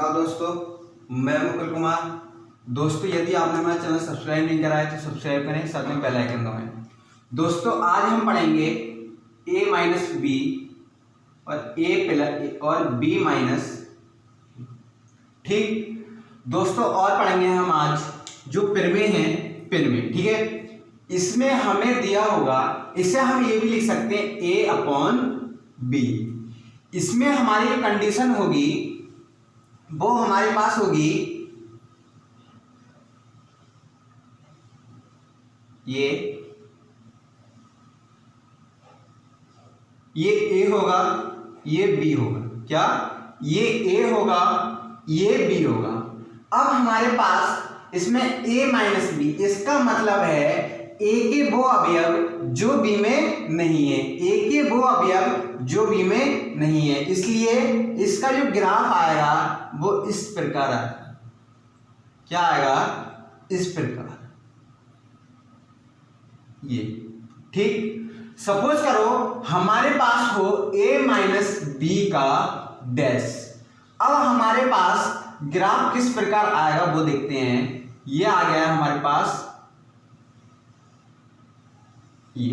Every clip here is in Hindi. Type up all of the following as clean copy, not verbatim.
नमस्कार दोस्तों, मैं मुकुल कुमार। दोस्तों, यदि आपने हमारा चैनल सब्सक्राइब नहीं करा है तो सब्सक्राइब करें, साथ में बेल आइकन दबाएं। दोस्तों, आज हम पढ़ेंगे a माइनस बी और a प्लस और b माइनस। ठीक दोस्तों, और पढ़ेंगे हम आज जो प्रमेय हैं प्रमेय। ठीक है, इसमें हमें दिया होगा, इसे हम ये भी लिख सकते हैं a अपॉन बी। इसमें हमारी जो कंडीशन होगी वो हमारे पास होगी ये a होगा, ये b होगा। क्या? ये a होगा, ये b होगा। अब हमारे पास इसमें a माइनस बी, इसका मतलब है a के वो अवयव जो b में नहीं है, a के वो अवयव जो b में नहीं है। इसलिए इसका जो ग्राफ आएगा वो इस प्रकार आएगा। क्या आएगा? इस प्रकार ये। ठीक, सपोज करो हमारे पास हो a माइनस बी का डैश। अब हमारे पास ग्राफ किस प्रकार आएगा वो देखते हैं। ये आ गया हमारे पास ये।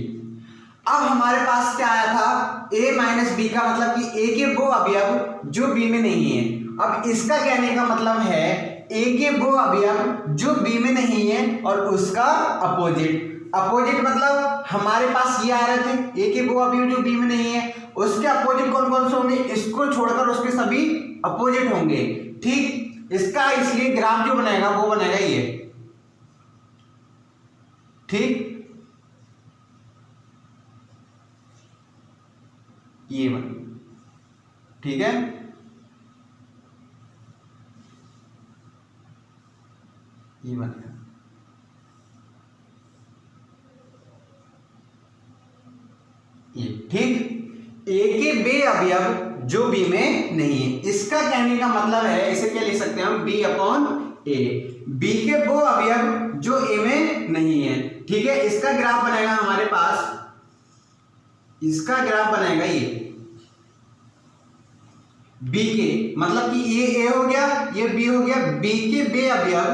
अब हमारे पास क्या आया था? a माइनस बी का मतलब कि a के वो अवयव जो b में नहीं है। अब इसका कहने का मतलब है a के वो अवयव जो b में नहीं है और उसका अपोजिट। अपोजिट मतलब हमारे पास ये आ रहे थे a के वो अवयव जो b में नहीं है, उसके अपोजिट कौन कौन से होंगे? इसको छोड़कर उसके सभी अपोजिट होंगे। ठीक, इसका इसलिए ग्राफ जो बनेगा वो बनेगा ये। ठीक, ये बन। ठीक है, ये बन गया। ये ठीक, a के बे अवयव जो b में नहीं है, इसका कहने का मतलब है, इसे क्या लिख सकते हैं हम? b upon a। b के वो अवयव जो a में नहीं है। ठीक है, इसका ग्राफ बनेगा हमारे पास, इसका ग्राफ बनेगा ये b के, मतलब कि ये a हो गया, ये b हो गया। b के बे अवयव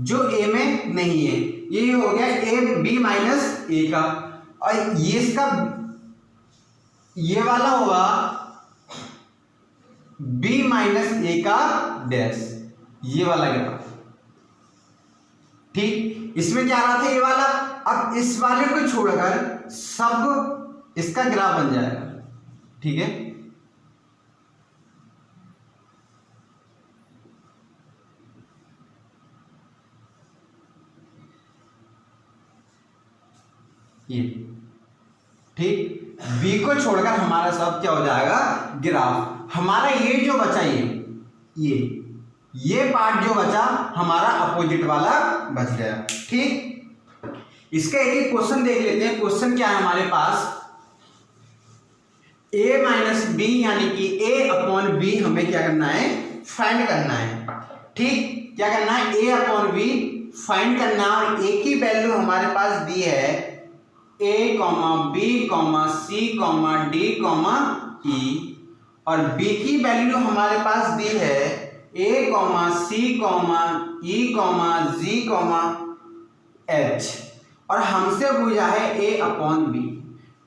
जो a में नहीं है, ये हो गया a b माइनस a का। और ये इसका ये वाला होगा b माइनस a का डैश, ये वाला ग्राफ। ठीक, इसमें क्या आ रहा था? ये वाला। अब इस वाले को छोड़कर सब इसका ग्राफ बन जाएगा। ठीक है, ये। ठीक, b को छोड़कर हमारा सब क्या हो जाएगा? ग्राफ। हमारा ये जो बचा ये पार्ट जो बचा हमारा अपोजिट वाला बच गया। ठीक, इसका एक एक क्वेश्चन देख लेते हैं। क्वेश्चन क्या है हमारे पास? a माइनस बी यानी कि a अपॉन बी हमें क्या करना है? फाइंड करना है। ठीक, क्या करना है? a अपॉन बी फाइंड करना है। और a की वैल्यू हमारे पास दी है a, b, c, d, e। और b की वैल्यू हमारे पास दी है a, c, e, g, h। और हमसे पूछा है a अपॉन बी।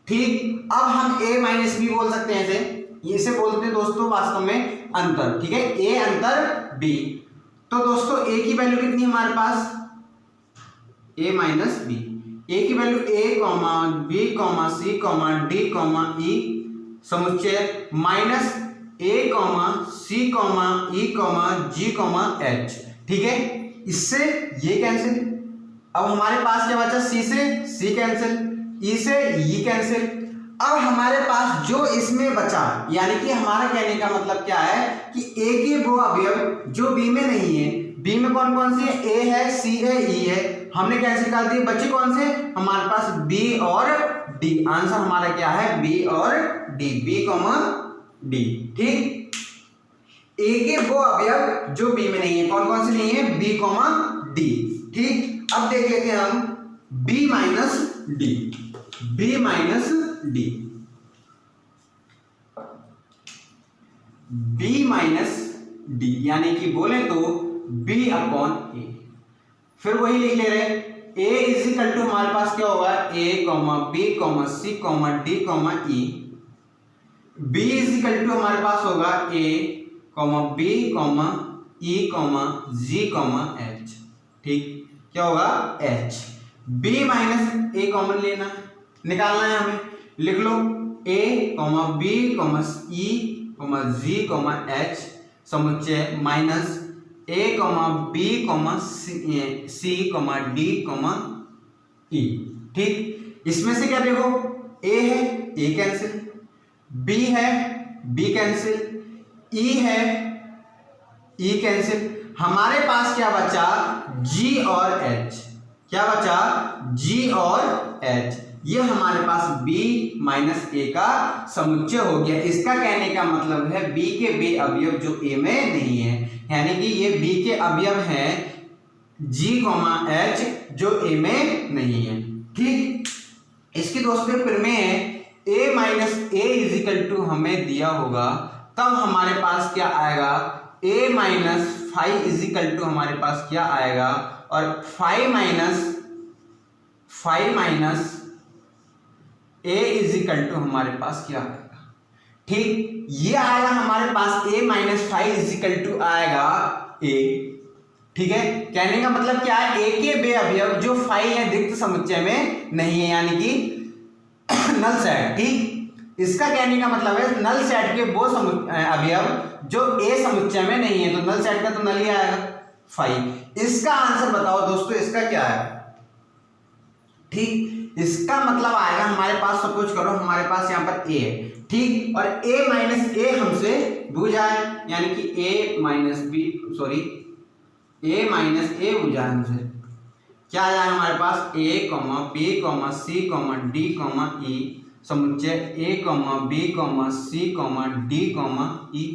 ठीक, अब हम a माइनस बी बोल सकते हैं इसे बोलते हैं दोस्तों वास्तव में अंतर। ठीक है, a अंतर b। तो दोस्तों a की वैल्यू कितनी हमारे पास? a minus B. a की value a, b, c, d, e समुच्चय minus a, c, e, g, h। ठीक है, इससे ये कैंसिल। अब हमारे पास क्या बचा? c से c कैंसिल, e से e कैंसिल। अब हमारे पास जो इसमें बचा, यानी कि हमारा कहने का मतलब क्या है कि a के वो अवयव जो b में नहीं है। b में कौन कौन से? a है, c है, e है। हमने कैंसिल कर दिए, बचे कौन से? हमारे पास b और d। आंसर हमारा क्या है? b और d, b, d। ठीक, a के वो अवयव जो b में नहीं है, कौन कौन से नहीं है? b, d। ठीक, अब देख लेते हैं हम b minus d। b minus d, b minus D, यानी कि बोले तो बी अपॉन ए। फिर वही लिख ले रहे, ए इज इक्वल टू हमारे पास क्या होगा, A comma B comma C comma D comma E. B is equal to हमारे पास होगा A comma B comma E comma G comma H. ठीक, क्या होगा H. B minus A common लेना, निकालना है हमें, लिख लो A comma B comma E comma G comma H समुच्चय minus A comma B comma C comma D comma E. ठीक, इसमें से क्या देखो, ए है ए कैंसिल, बी है बी कैंसिल, ई है ई कैंसिल, हमारे पास क्या बचा जी और एच। क्या बचा, जी और एच। ये हमारे पास b माइनस ए का समुच्चय हो गया। इसका कहने का मतलब है b के बे अवयव जो a में नहीं है, यानी कि ये b के अवयव हैं g, h जो a में नहीं है। ठीक, इसके दोस्तों फिर में a minus A is equal to हमें दिया होगा, तब हमारे पास क्या आएगा, a minus 5 is equal to हमारे पास क्या आएगा, और 5 minus a is equal to हमारे पास क्या आएगा। ठीक, ये आएगा हमारे पास a minus 5 is equal to आएगा a। ठीक है, कहने का मतलब क्या है, a के बे अवयव जो 5 है रिक्त समुच्चय में नहीं है, यानी कि नल सेट। ठीक, इसका कहने का मतलब है नल सेट के वो अवयव जो a समुच्चय में नहीं है, तो नल सेट का तो नल ही आएगा 5। इसका आंसर बताओ दोस्तों, इसका क्या है। ठीक, इसका मतलब आएगा हमारे पास, सपोज करो हमारे पास यहाँ पर a है, ठीक, और a माइनस ए हमसे बुझा है, यानी कि a माइनस ए बुझा है हमसे। क्या आ जाए हमारे पास, a comma B comma C comma D comma E समुच्चय a comma B comma C comma D comma E.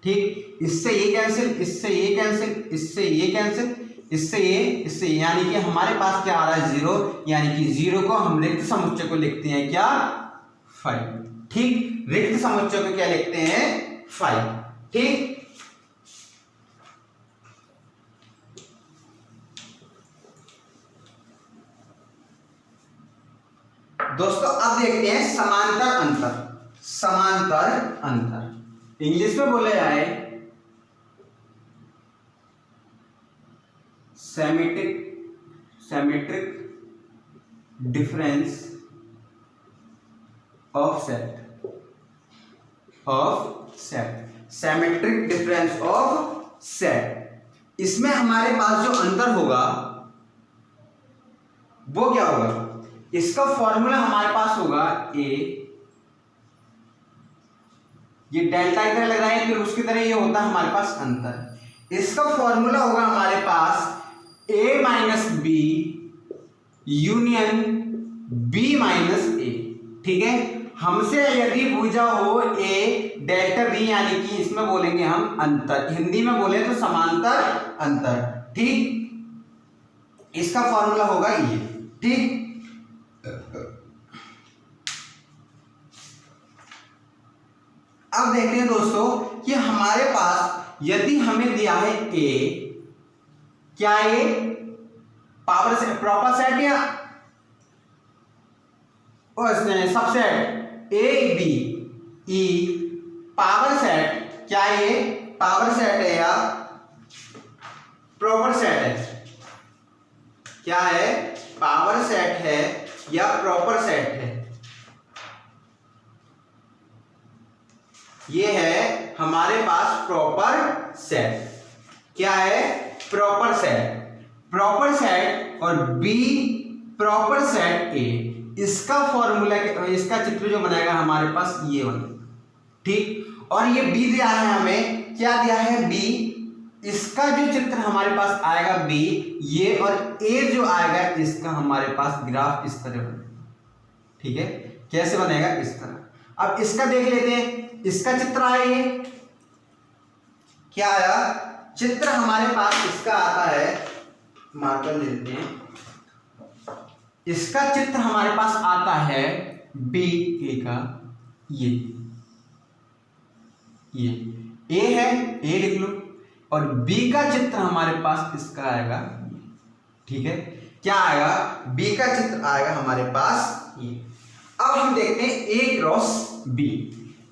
ठीक, इससे ये कैंसिल, इससे ये कैंसिल, इससे ये कैंसिल, इससे ये, यानी कि हमारे पास क्या आ रहा है 0, यानी कि 0 को हम रिक्त समुच्चय को लिखते हैं क्या 5। ठीक, रिक्त समुच्चय को क्या लिखते हैं 5। ठीक, दोस्तों अब देखते हैं समांतर अंतर। समांतर अंतर इंग्लिश में बोले जाए symmetric difference of set, symmetric difference of set। इसमें हमारे पास जो अंतर होगा वो क्या होगा, इसका फॉर्मूला हमारे पास होगा a, ये डेल्टा की तरह लग रहा है, फिर उसकी तरह ये होता है हमारे पास अंतर। इसका फॉर्मूला होगा हमारे पास a minus B union b minus A. ठीक है, हमसे यदि पूछा हो a डेल्टा b, यानी कि इसमें बोलेंगे हम अंतर, हिंदी में बोले तो समांतर अंतर। ठीक, इसका फॉर्मूला होगा ये। ठीक, अब देखते हैं दोस्तों कि हमारे पास यदि हमें दिया है a, क्या ये पावर सेट, प्रॉपर सेट या subset, a b e power set, क्या ये पावर सेट है या प्रॉपर सेट है, क्या है पावर सेट है या प्रॉपर सेट है। ये है हमारे पास प्रॉपर सेट। क्या है प्रॉपर सेट, प्रॉपर सेट और B प्रॉपर सेट A। इसका फॉर्मूला, इसका चित्र जो बनाएगा हमारे पास ये बनेगा। ठीक, और ये B दिया है हमें, क्या दिया है B, इसका जो चित्र हमारे पास आएगा B ये, और A जो आएगा इसका हमारे पास ग्राफ इस तरह बनेगा। ठीक है, कैसे बनेगा इस तरह। अब इसका देख लेते हैं, इसका चित्र आया, ये क्या आया चित्र हमारे पास, इसका आता है, मार्कर ले लेते हैं, इसका चित्र हमारे पास आता है बी ए का, ये ए है, ए लिख लो, और बी का चित्र हमारे पास इसका आएगा, ठीक है, क्या आएगा, बी का चित्र आएगा हमारे पास ये। अब हम देखते हैं ए क्रॉस बी।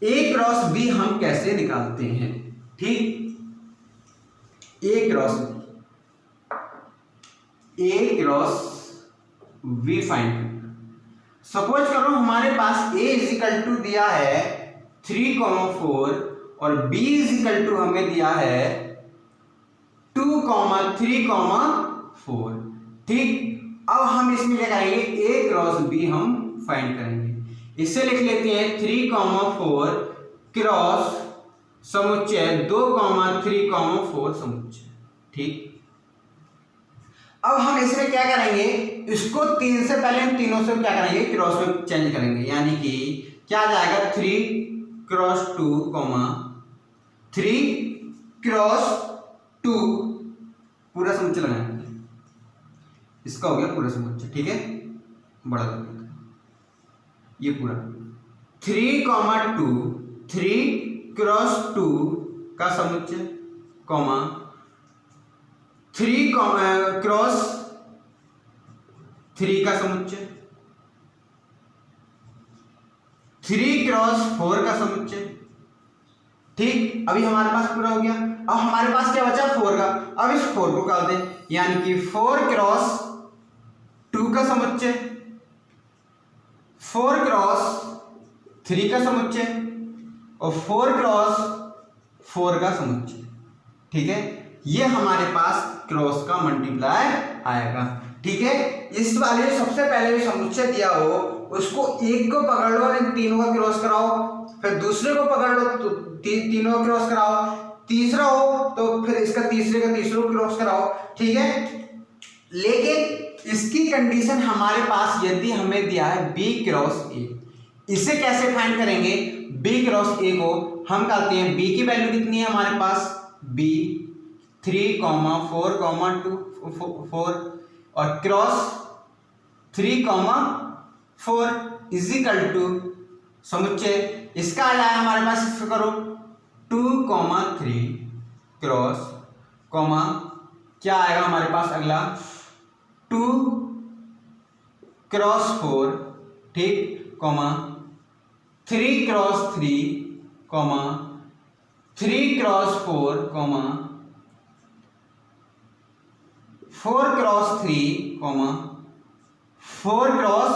ए क्रॉस बी हम कैसे निकालते हैं, ठीक, ए क्रॉस बी फाइंड। सपोज करो हमारे पास ए इज इक्वल टू दिया है 3,4 और बी इज इक्वल टू हमें दिया है 2,3,4, ठीक। अब हम इसमें क्या करेंगे, ए क्रॉस बी हम फाइंड करेंगे। इससे लिख लेते हैं 3,4 क्रॉस समुच्चय 2,3,4 समुच्चय, ठीक। अब हम इसमें क्या करेंगे, इसको 3 से पहले हम तीनों से क्या करेंगे, क्रॉस में चेंज करेंगे, यानी कि क्या आ जाएगा 3 क्रॉस 2, 3 क्रॉस 2 पूरा समुच्चय लगाएंगे, इसका हो गया पूरा समुच्चय, ठीक है, बड़ा कर देंगे ये पूरा 3,2 3 क्रॉस 2 का समुच्चय, 3 क्रॉस 3 का समुच्चय, 3 क्रॉस 4 का समुच्चय, ठीक। अभी हमारे पास पूरा हो गया। अब हमारे पास क्या बचा, 4 का। अब इस 4 को काट दें, यानी कि 4 क्रॉस 2 का समुच्चय, 4 क्रॉस 3 का समुच्चय और 4 क्रॉस 4 का समुच्चय, ठीक है। ये हमारे पास क्रॉस का मल्टीप्लाई आएगा, ठीक है। इस वाले सबसे पहले जो समुच्चय दिया हो उसको एक को पकड़ लो और इन तीनों का क्रॉस कराओ, फिर दूसरे को पकड़ लो तो तीनों का क्रॉस कराओ, तीसरा हो तो फिर इसका तीसरे का तीसरे को क्रॉस कराओ, ठीक है। लेकिन इसकी कंडीशन हमारे पास यदि हमें दिया है बी क्रॉस ए, इसे कैसे फाइंड करेंगे, बी क्रॉस ए को हम कहते हैं, बी की वैल्यू कितनी है हमारे पास, बी 3,4,2,4 और क्रॉस 3,4 इज इक्वल टू समुच्चय इसका आ जाए हमारे पास, इसको करो 2,3 क्रॉस क्या आएगा हमारे पास अगला 2 क्रॉस 4, ठीक, 3 क्रॉस 3, 3 क्रॉस 4, 4 क्रॉस 3, 4 क्रॉस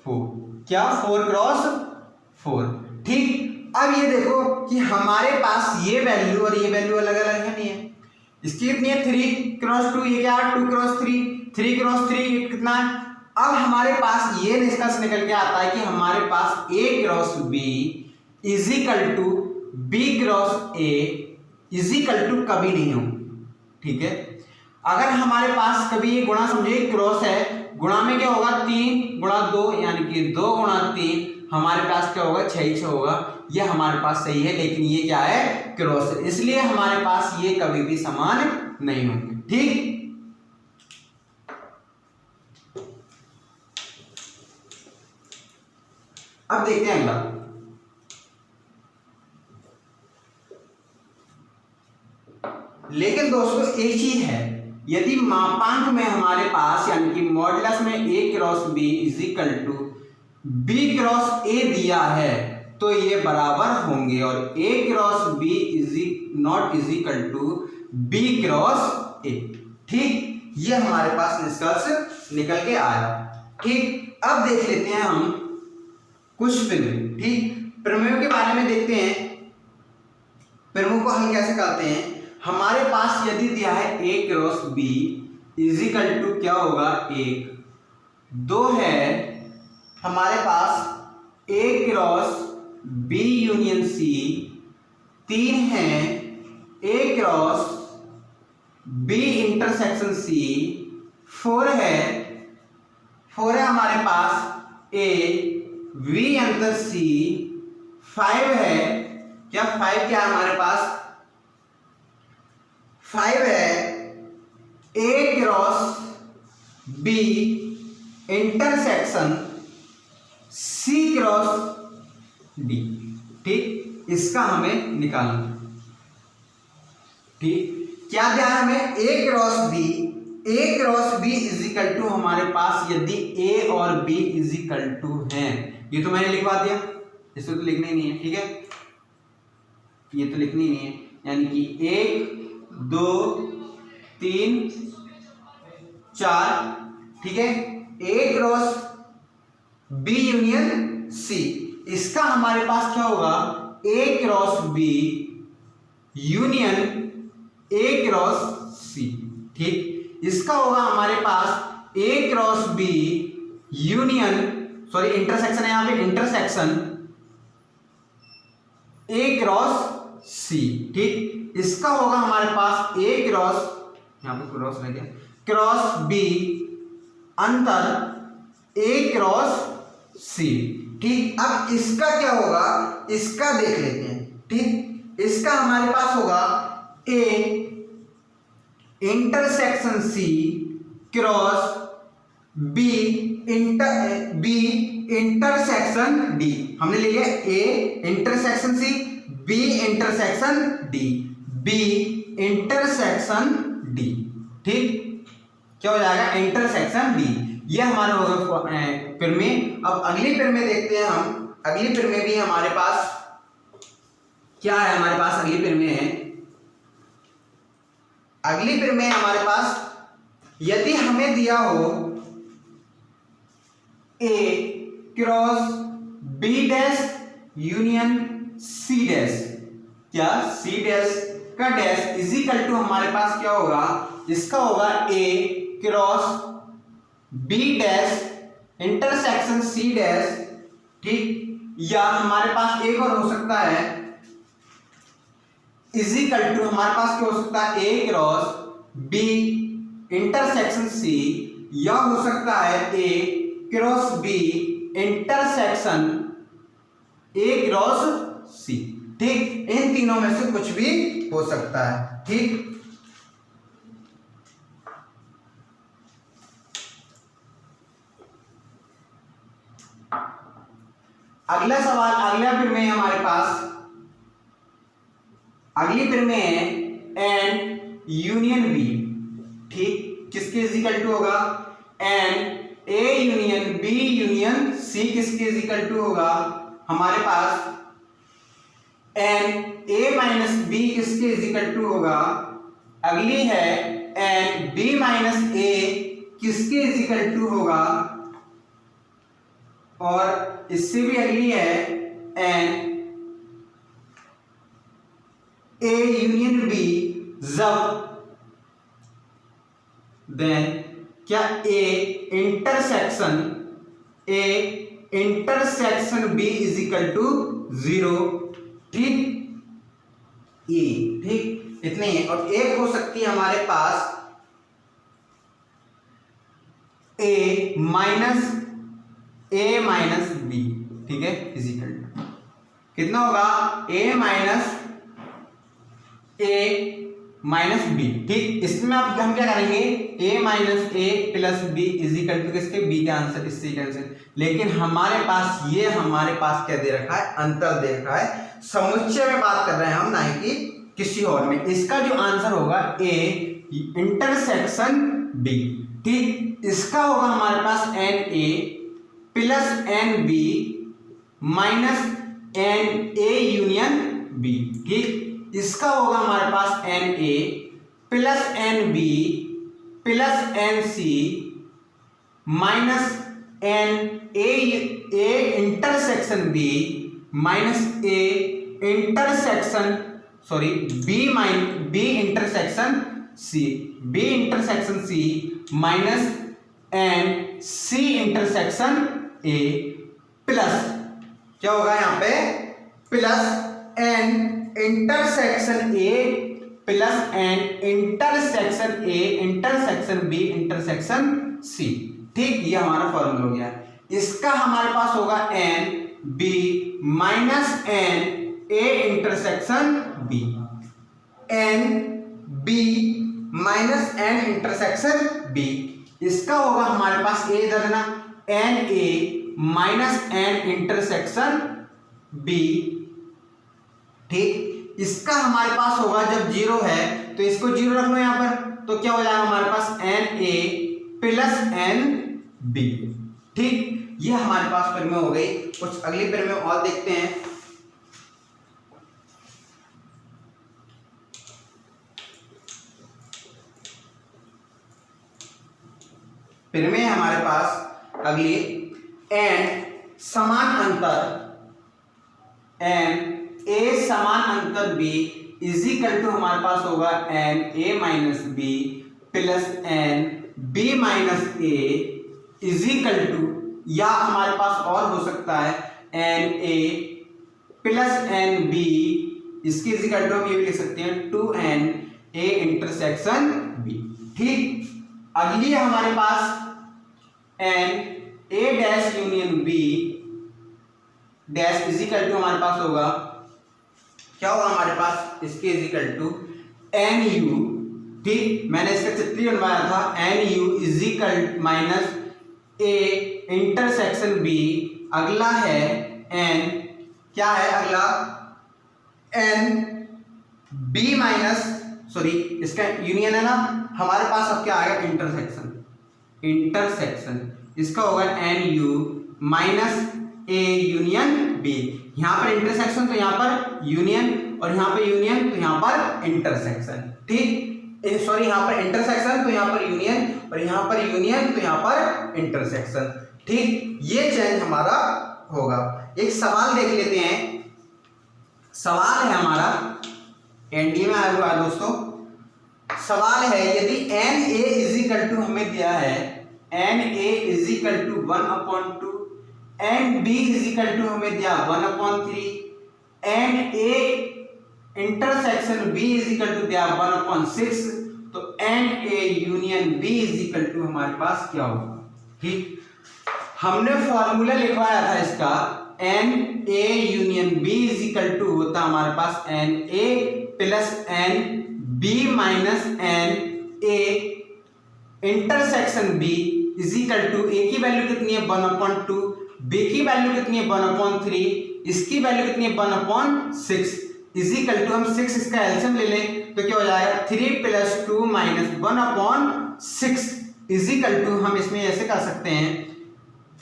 4, क्या 4 क्रॉस 4, ठीक। अब ये देखो कि हमारे पास ये वैल्यू और ये वैल्यू अलग अलग है, नहीं है। इसकी कितनी है 3 क्रॉस 2, ये क्या है 2 क्रॉस 3, 3 क्रॉस 3 ये कितना है। अब हमारे पास ये निष्कर्ष निकल के आता है कि हमारे पास a cross b is equal to b cross a is equal to कभी नहीं हो, ठीक है। अगर हमारे पास कभी ये गुणा समझे क्रॉस है, गुणा में क्या होगा 3 गुणा 2 यानी कि 2 गुणा 3, हमारे पास क्या होगा 6 होगा, ये हमारे पास सही है। लेकिन ये क्या है क्रॉस है, इसलिए हमारे पास ये कभी भी समान नहीं होंगे, ठीक। अब देखते हैं अगला, लेकिन दोस्तों एक चीज है, यदि मापांक में हमारे पास यानी कि मॉडुलस में a cross b is equal to b cross a दिया है तो ये बराबर होंगे, और a cross b not is equal to b cross a, ठीक। ये हमारे पास निष्कर्ष निकल के आया, ठीक। अब देख लेते हैं हम कुछ प्रमेय, ठीक। प्रमेयों के बारे में देखते हैं, प्रमेयों को हम कैसे करते हैं। हमारे पास यदि दिया है a cross b is equal to क्या होगा 1, 2 है हमारे पास a cross b union c, 3 है a cross b intersection c, 4 है हमारे पास a v अंतर c, 5 है क्या 5 क्या है हमारे पास 5 है a cross b intersection c cross d, ठीक। इसका हमें निकालना, ठीक, क्या दिया है हमें, A cross B is equal to हमारे पास यदि ए और बी इज इक्वल टू है, ये तो मैंने लिखवा दिया, इसको तो लिखना ही नहीं है, ठीक है, ये तो लिखनी नहीं है, यानी कि 1 2 3 4, ठीक है, A cross B union C, इसका हमारे पास क्या होगा, A cross B union A cross C, ठीक, इसका होगा हमारे पास A cross B union, sorry intersection है यहां पे, इंटरसेक्शन ए क्रॉस सी, ठीक, इसका होगा हमारे पास ए क्रॉस, यहां पे क्रॉस रह गया, क्रॉस बी अंतर ए क्रॉस सी, ठीक, अब इसका क्या होगा, इसका देख लेते हैं, ठीक, इसका हमारे पास होगा A intersection C cross B intersection D, हमने ले लिया A intersection C B intersection D, B intersection D, ठीक, क्या हो जाएगा, इंटरसेक्शन डी, ये हमारा होगा फिर में। अब अगली फिर में देखते हैं हम, अगली फिर में भी हमारे पास क्या है, हमारे पास अगली फिर में है, अगली फिर में हमारे पास यदि हमें दिया हो A cross B dash union C dash, क्या सी डैश का डैश इज इक्वल टू हमारे पास क्या होगा, इसका होगा A cross B dash intersection C dash, ठीक, या हमारे पास एक और हो सकता है इज इक्वल टू हमारे पास क्या हो सकता है, A cross B intersection C, या हो सकता है A cross B intersection A cross C, ठीक, इन तीनों में से कुछ भी हो सकता है, ठीक, अगला सवाल, अगला फिर में हमारे पास, अगली फिर में है एन यूनियन बी, ठीक, किसके इज इक्वल टू होगा, n A union B union C किसके इज इक्वल टू होगा, हमारे पास एन ए माइनस बी किसके इज इक्वल टू होगा, अगली है एन बी माइनस ए किसके इज इक्वल टू होगा, और इससे भी अगली है एन ए यूनियन बी जब देन क्या A intersection B is equal to 0, ठीक, ए, ठीक, इतने ही, और एक हो सकती है हमारे पास ए माइनस बी, ठीक है, इज इक्वल टू कितना होगा, ए माइनस बी, ठीक, इसमें आप हम क्या करेंगे, A minus A plus B is equal to किसके, बी का आंसर, इससे कैंसिल, लेकिन हमारे पास ये हमारे पास क्या दे रखा है, अंतर दे रखा है, समुच्चय में बात कर रहे हैं हम, ना कि किसी और में, इसका जो आंसर होगा ए इंटरसेक्शन बी, ठीक, इसका होगा हमारे पास N A plus N B minus N A union B, ठीक, इसका होगा हमारे पास N A plus N B plus N C minus N A intersection B minus A intersection sorry B intersection C minus N C intersection A plus क्या होगा यहाँ पे plus N intersection A plus N intersection B intersection C, ठीक, ये हमारा फॉर्मूला हो गया। इसका हमारे पास होगा n B minus N A intersection B, n B minus n intersection B, इसका होगा हमारे पास ए इधर ना n A minus n intersection B, ठीक, इसका हमारे पास होगा जब 0 है तो इसको 0 रख लो यहाँ पर, तो क्या हो जाएगा हमारे पास N A plus N B. ठीक, ये हमारे पास परिमेय हो गई। कुछ अगली परिमेय और देखते हैं। परिमेय हमारे पास अगली, एंड समान अंतर एन ए समान अंतर बी इज इक्वल टू हमारे पास होगा n A minus B plus N B minus A is equal to, या हमारे पास और हो सकता है n A plus N B, इसकी इज इक्वल टू हम ये भी लिख सकते हैं 2n ए इंटरसेक्शन बी। ठीक, अगली है हमारे पास N A dash union B dash is equal to हमारे पास होगा, क्या होगा हमारे पास, इसके is equal to N U. ठीक, मैंने इसका चित्र बनवाया था, N U is equal minus A intersection B. अगला है एन, क्या है अगला, एन बी माइनस, सॉरी इसका यूनियन है ना हमारे पास, अब क्या आएगा इंटरसेक्शन, इंटरसेक्शन इसका होगा n U minus A union B. यहां पर इंटरसेक्शन तो यहां पर यूनियन, और यहां पे यूनियन तो यहां पर इंटरसेक्शन। ठीक, सॉरी यहां पर इंटरसेक्शन तो यहां पर यूनियन, और यहां पर यूनियन तो यहां पर इंटरसेक्शन। ठीक, ये चेंज हमारा होगा। एक सवाल देख लेते हैं। सवाल है हमारा एनडीए में आया हुआ है दोस्तों। सवाल है यदि n A is equal to हमें दिया है n A is equal to 1/2, n B is equal to हमें दिया 1/3, n A intersection B is equal to दिया 1/6, तो n A union B is equal to हमारे पास क्या होगा। ठीक, हमने फॉर्मूला लिखवाया था इसका, N A union B is equal to होता हमारे पास N A plus N B minus N A intersection B is equal to, A की वैल्यू कितनी है 1/2, बी की वैल्यू कितनी है 1/3, इसकी वैल्यू कितनी है 1/6 इज इक्वल टू, हम 6 इसका एलसीएम ले लें तो क्या हो जाएगा 3 + 2 - 1/6 इज इक्वल टू, हम इसमें ऐसे कर सकते हैं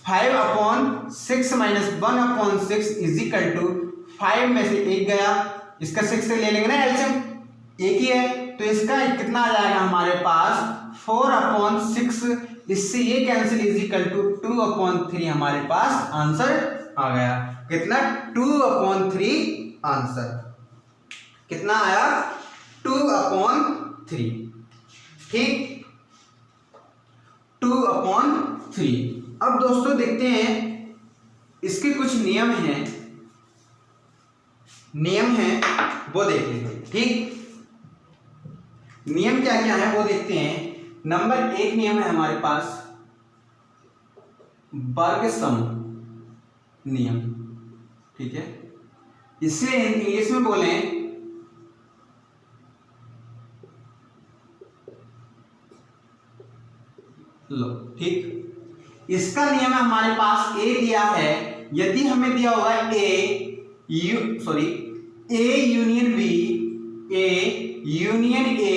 5/6 - 1/6 इज इक्वल टू 5 में से 1 गया, इसका 6 से ले लेंगे ना एलसीएम, एक ही है तो इसका कितना आ जाएगा हमारे पास 4/6, इससे ये कैंसिल इज इक्वल टू 2/3 हमारे पास आंसर आ गया। कितना 2/3 आंसर कितना आया 2/3। ठीक 2/3। अब दोस्तों देखते हैं इसके कुछ नियम हैं वो देख लेंगे। ठीक नियम क्या क्या है वो देखते हैं। नंबर 1 नियम है हमारे पास वर्ग सम नियम। ठीक है, इसे इंग्लिश में बोलें लो। ठीक इसका नियम है हमारे पास ए दिया है, यदि हमें दिया होगा A union B, A union A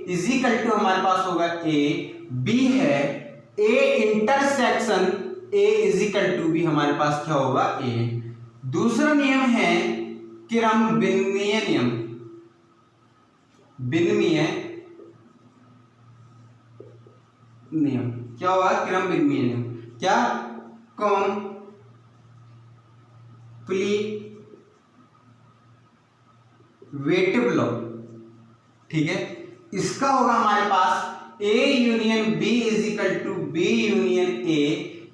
is equal to हमारे पास होगा ए, बी है A intersection A is equal to B, हमारे पास क्या होगा ए। दूसरा नियम है क्रम विन्मीय नियम, विन्मीय नियम क्या होगा क्रम विन्मीय नियम, क्या कॉम्प्लीमेंटेटिव लॉ। ठीक है, इसका होगा हमारे पास A union B is equal to B union A,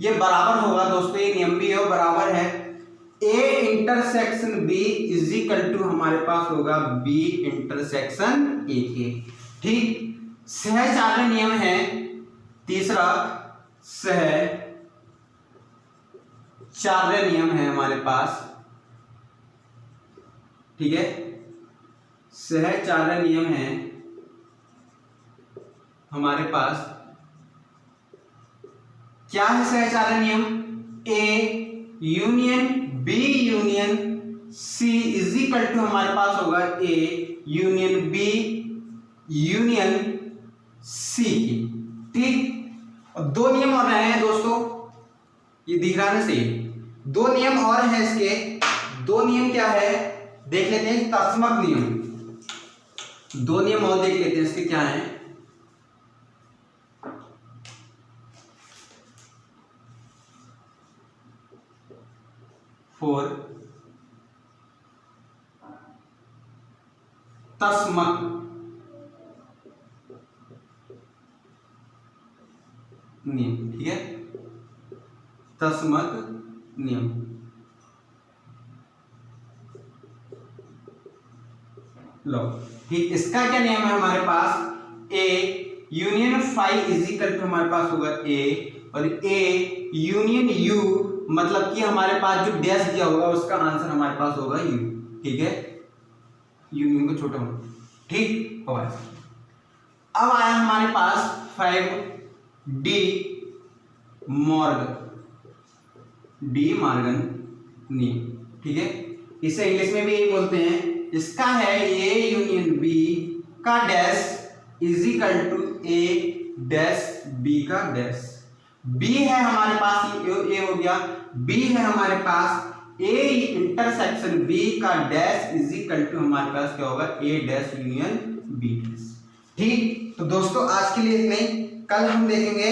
ये बराबर होगा दोस्तों, ये नियम भी है बराबर है A intersection B is equal to हमारे पास होगा बी इंटरसेक्शन ए के। ठीक सहचार्य नियम है तीसरा, सहचार्य नियम है हमारे पास। ठीक है, सहचार्य नियम है हमारे पास। क्या है सहचार्य नियम, A union B union C is equal to हमारे पास होगा A union B union C की। ठीक, और दो नियम और रहे हैं दोस्तों, ये दिख रहा है ना सही। दो नियम और हैं इसके। दो नियम क्या है देख लेते हैं, तत्समक नियम। दो नियम और देख लेते हैं इसके क्या है। फोर तस्मक नियम। ठीक है, तस्मक नियम। लो ठीक, इसका क्या नियम है हमारे पास, A union phi is equal to हमारे पास होगा ए, और ए यूनियन यू, मतलब कि हमारे पास जो डैश दिया होगा उसका आंसर हमारे पास होगा यू। ठीक है, यूनियन को छोटा होगा। ठीक होगा। अब आया हमारे पास 5D मॉर्गन नियम। ठीक है, इसे इंग्लिश में भी यही बोलते हैं। इसका है ए यूनियन बी का dash is equal to A dash B का डैश। बी है हमारे पास, ए हो गया, बी है हमारे पास ए इंटरसेक्शन बी का डैश इज इक्वल टू हमारे पास क्या होगा, A dash union B dash. ठीक, तो दोस्तों आज के लिए इतना ही। कल हम देखेंगे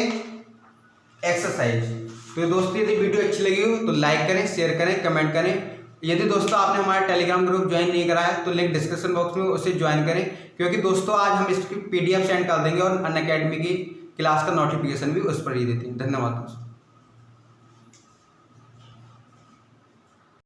एक्सरसाइज। तो दोस्तों यदि वीडियो अच्छी लगी हो तो लाइक करें, शेयर करें, कमेंट करें। यदि दोस्तों आपने हमारा टेलीग्राम ग्रुप ज्वाइन नहीं करा है तो लिंक डिस्क्रिप्शन बॉक्स में उसे ज्वाइन करें, क्योंकि दोस्तों आज हम इसकी PDF सेंड कर देंगे और अनअकैडमी की क्लास का नोटिफिकेशन भी उस पर ही देते हैं। धन्यवाद दोस्तों।